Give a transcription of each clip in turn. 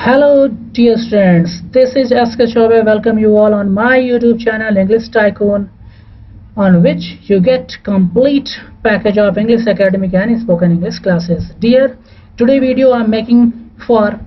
Hello dear students, this is SK Chaube. Welcome you all on my YouTube channel English Tycoon, on which you get complete package of English academic and spoken English classes. Dear, today video I am making for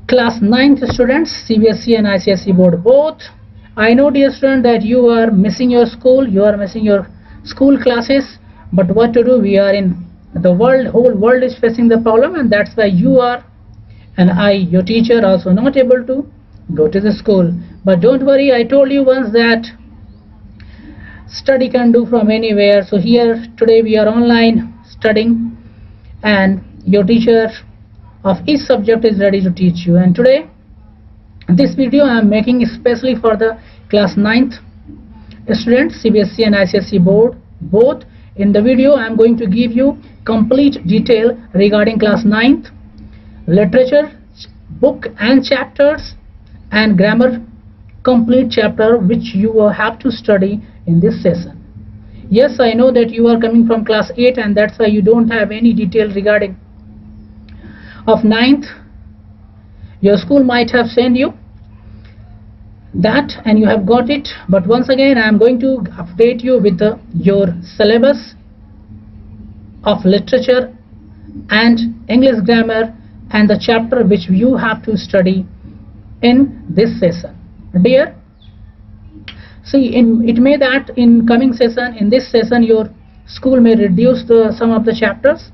class 9th students, CBSE and ICSE board both. I know dear student that you are missing your school, you are missing your school classes, but what to do? We are in the world, whole world is facing the problem, and that's why you are and I, your teacher, also not able to go to the school. But don't worry, I told you once that study can do from anywhere. So here today we are online studying, and your teacher of each subject is ready to teach you. And today this video I am making especially for the class 9th students, CBSE and ICSE board both. In the video I am going to give you complete detail regarding class 9th literature book and chapters, and grammar complete chapter which you will have to study in this session. Yes, I know that you are coming from class 8 and that's why you don't have any detail regarding of 9th. Your school might have sent you that and you have got it, but once again I am going to update you with your syllabus of literature and English grammar and the chapter which you have to study in this session. Dear, see, it may that in coming session, in this session your school may reduce some of the chapters.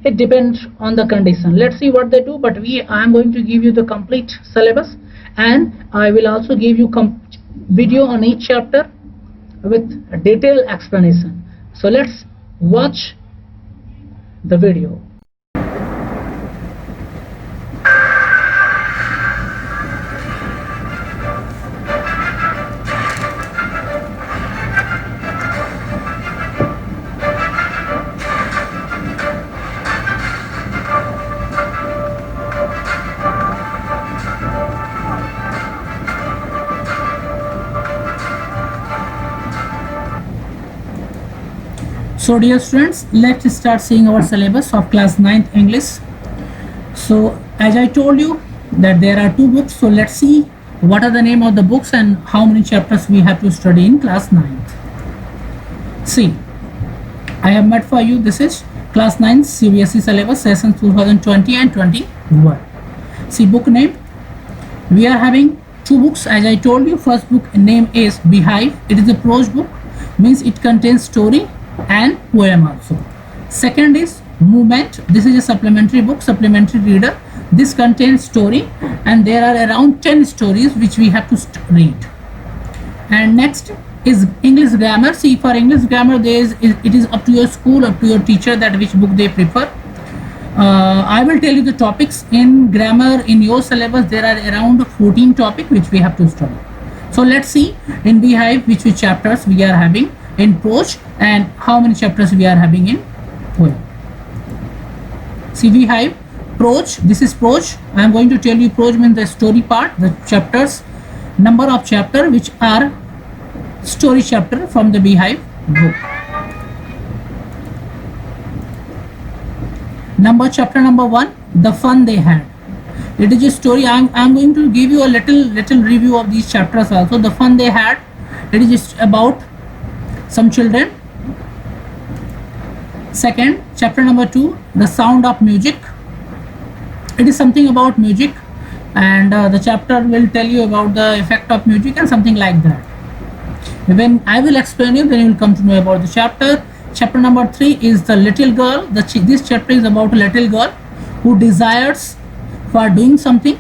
It depends on the condition. Let's see what they do, but I am going to give you the complete syllabus, and I will also give you video on each chapter with a detailed explanation. So let's watch the video. So dear students, let's start seeing our syllabus of class 9th English. So as I told you that there are two books, so let's see what are the name of the books and how many chapters we have to study in class 9th. See, I have made for you, this is class 9 CBSE syllabus session 2020 and 21. See, book name, we are having two books as I told you. First book name is Beehive. It is a prose book, means it contains story and poem also. Second is Movement. This is a supplementary book, supplementary reader. This contains story and there are around 10 stories which we have to read. And next is English grammar. See, for English grammar it is up to your school, up to your teacher that which book they prefer. I will tell you the topics in grammar. In your syllabus there are around 14 topics which we have to study. So let's see in Beehive which chapters we are having in prose and how many chapters we are having in poem. See, Beehive, prose, this is prose. I am going to tell you prose means the story part, the chapters, number of chapter which are story chapter from the Beehive book. Chapter number 1, the fun they had. It is a story. I am going to give you a little review of these chapters also. The fun they had, it is just about some children. Second, chapter number 2, the sound of music. It is something about music, and the chapter will tell you about the effect of music and something like that. When I will explain you, then you will come to know about the chapter. Chapter number 3 is the little girl. This chapter is about a little girl who desires for doing something.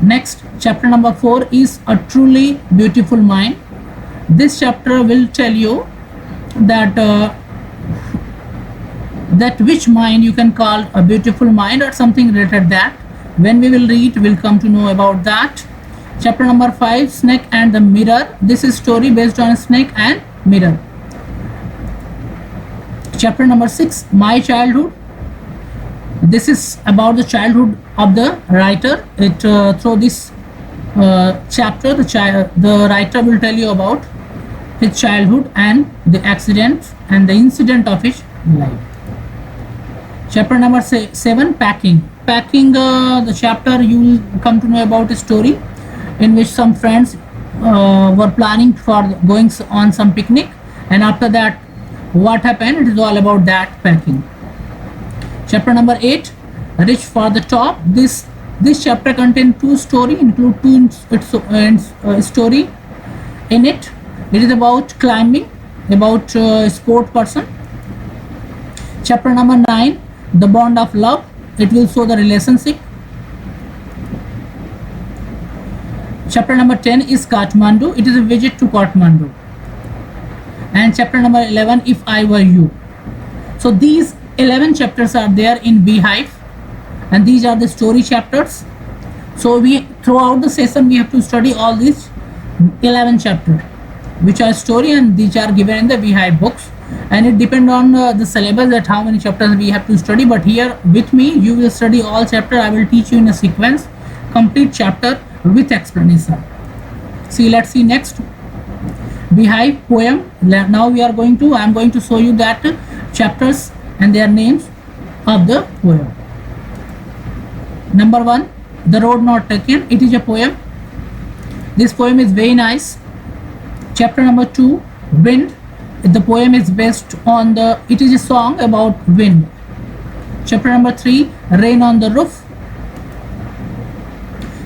Next, chapter number 4 is a truly beautiful mind. This chapter will tell you that that which mind you can call a beautiful mind or something related that. When we will read, we'll come to know about that. Chapter number 5, Snake and the Mirror. This is story based on snake and mirror. Chapter number 6, My Childhood. This is about the childhood of the writer. Through this chapter, the writer will tell you about his childhood and the accidents and the incident of his life. Chapter number 7, packing. Packing, the chapter you will come to know about a story in which some friends were planning for going on some picnic, and after that what happened, it is all about that packing. Chapter number 8, reach for the top. This chapter contains two story, include two story in it. It is about climbing, about sport person. Chapter number 9, the bond of love. It will show the relationship. Chapter number 10 is Kathmandu. It is a visit to Kathmandu. And chapter number 11, if I were you. So these 11 chapters are there in Beehive, and these are the story chapters. So we, throughout the session, we have to study all these 11 chapters, which are story, and these are given in the Beehive books. And it depends on the syllabus that how many chapters we have to study. But here with me, you will study all chapters. I will teach you in a sequence, complete chapter with explanation. See, let's see next. Beehive poem. Now we are going to, I am going to show you that chapters and their names of the poem. Number 1, The Road Not Taken. It is a poem. This poem is very nice. Chapter number 2, Wind. The poem is based on the, it is a song about wind. Chapter number 3, Rain on the Roof.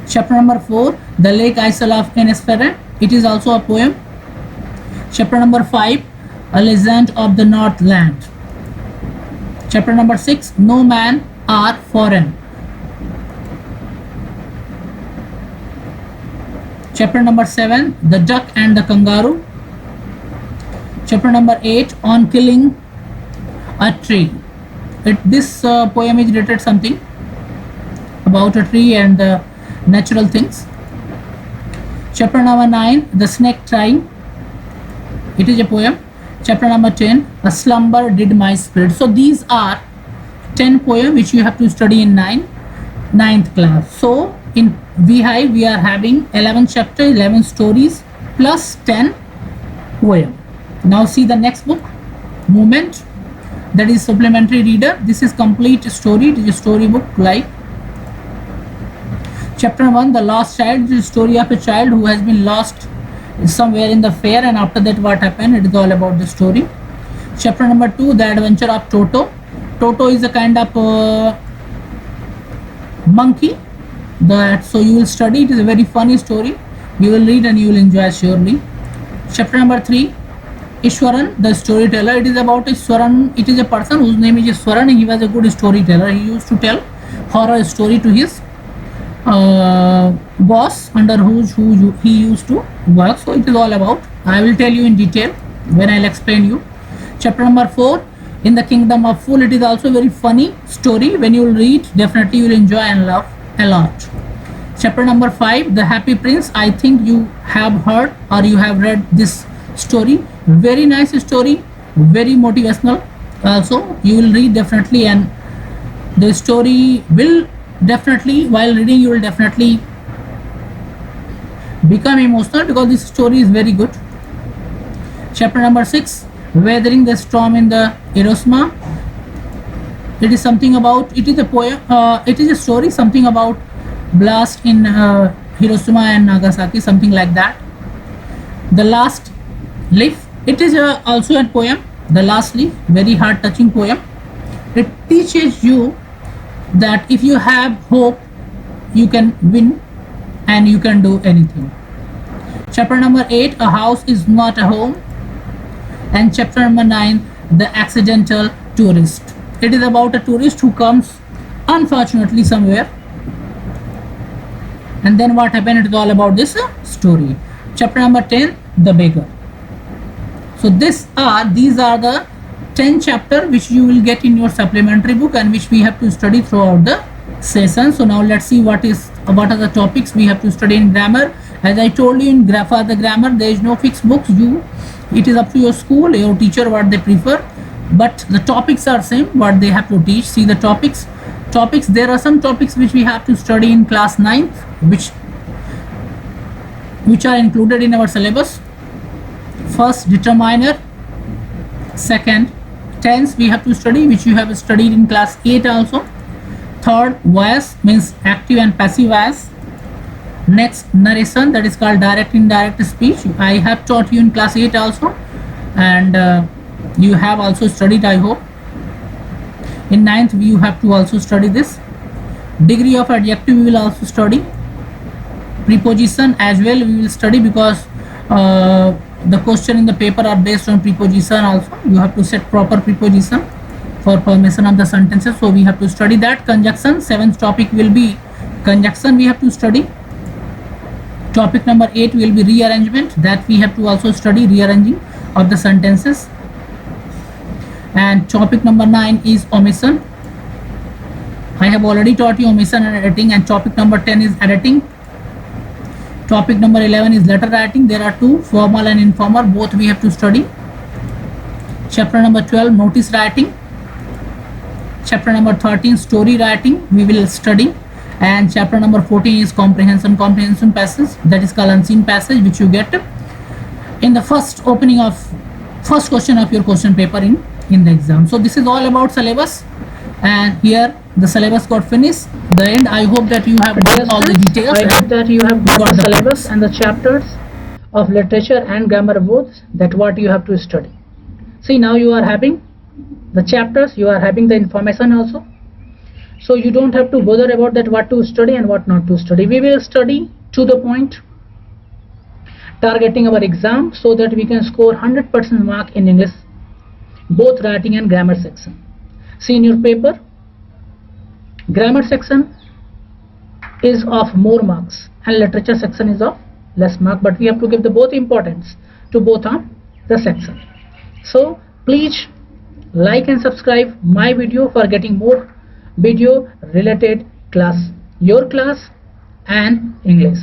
Chapter number 4, The Lake Isle of Innisfaran. It is also a poem. Chapter number 5, A Legend of the Northland. Chapter number 6, No Man are Foreign. Chapter number 7, The Duck and the Kangaroo. Chapter number 8, On Killing a Tree. This poem is related something about a tree and natural things. Chapter number 9, The Snake Trying. It is a poem. Chapter number 10, A Slumber Did My Spirit. So these are 10 poems which you have to study in 9th class. So in Beehive we are having 11 chapters, 11 stories plus 10 poems. Now see the next book, Movement. That is supplementary reader. This is complete story. It is a story book like. Chapter 1, The Lost Child. It is a story of a child who has been lost somewhere in the fair, and after that what happened, it is all about the story. Chapter number 2, The Adventure of Toto. Toto is a kind of monkey that, so you will study. It is a very funny story. You will read and you will enjoy surely. Chapter number 3, Ishwaran, the storyteller. It is about Ishwaran. It is a person whose name is Ishwaran, and he was a good storyteller. He used to tell horror story to his boss under who he used to work. So it is all about, I will tell you in detail when I'll explain you. Chapter number 4, In the Kingdom of Fool. It is also a very funny story. When you will read, definitely you will enjoy and love a lot. Chapter number 5, The Happy Prince. I think you have heard or you have read this story. Very nice story, very motivational. Also you will read definitely, and the story will definitely, while reading you will definitely become emotional because this story is very good. Chapter number 6, Weathering the Storm in the Hiroshima. It is something about, it is a poem, it is a story something about blast in Hiroshima and Nagasaki, something like that. The Last Leaf. It is also a poem, The Last Leaf, very heart touching poem. It teaches you that if you have hope, you can win and you can do anything. Chapter number 8, A House is Not a Home. And chapter number 9, The Accidental Tourist. It is about a tourist who comes unfortunately somewhere, and then what happened, it is all about this story. Chapter number 10, The Beggar. So these are the 10 chapters which you will get in your supplementary book and which we have to study throughout the session. So now let's see what are the topics we have to study in grammar. As I told you, in for the grammar there is no fixed books. It is up to your school, your teacher, what they prefer, but the topics are same what they have to teach. See the topics, there are some topics which we have to study in class 9th which are included in our syllabus. First, determiner. Second, tense we have to study, which you have studied in class 8 also. Third, voice means active and passive voice. Next, narration, that is called direct indirect speech. I have taught you in class 8 also, and you have also studied, I hope. In 9th you have to also study this. Degree of adjective we will also study. Preposition as well we will study, because the question in the paper are based on preposition also. You have to set proper preposition for formation of the sentences, so we have to study that. Conjunction, 7th topic will be conjunction, we have to study. Topic number 8 will be rearrangement, that we have to also study, rearranging of the sentences. And topic number 9 is omission. I have already taught you omission and editing. And topic number 10 is editing. Topic number 11 is letter writing. There are two, formal and informal, both we have to study. Chapter number 12, notice writing. Chapter number 13, story writing, we will study. And chapter number 14 is comprehension passage, that is called unseen passage, which you get in the first question of your question paper in the exam. So this is all about syllabus, and here the syllabus got finished. The end. I hope that you have got all the details. I hope that you have got the syllabus and the chapters of literature and grammar both, that what you have to study. See, now you are having the chapters, you are having the information also. So you don't have to bother about that what to study and what not to study. We will study to the point, targeting our exam, so that we can score 100% mark in English, both writing and grammar section. See, in your paper, grammar section is of more marks and literature section is of less mark, but we have to give the both importance to both on the section. So please like and subscribe my video for getting more video related class, your class and English.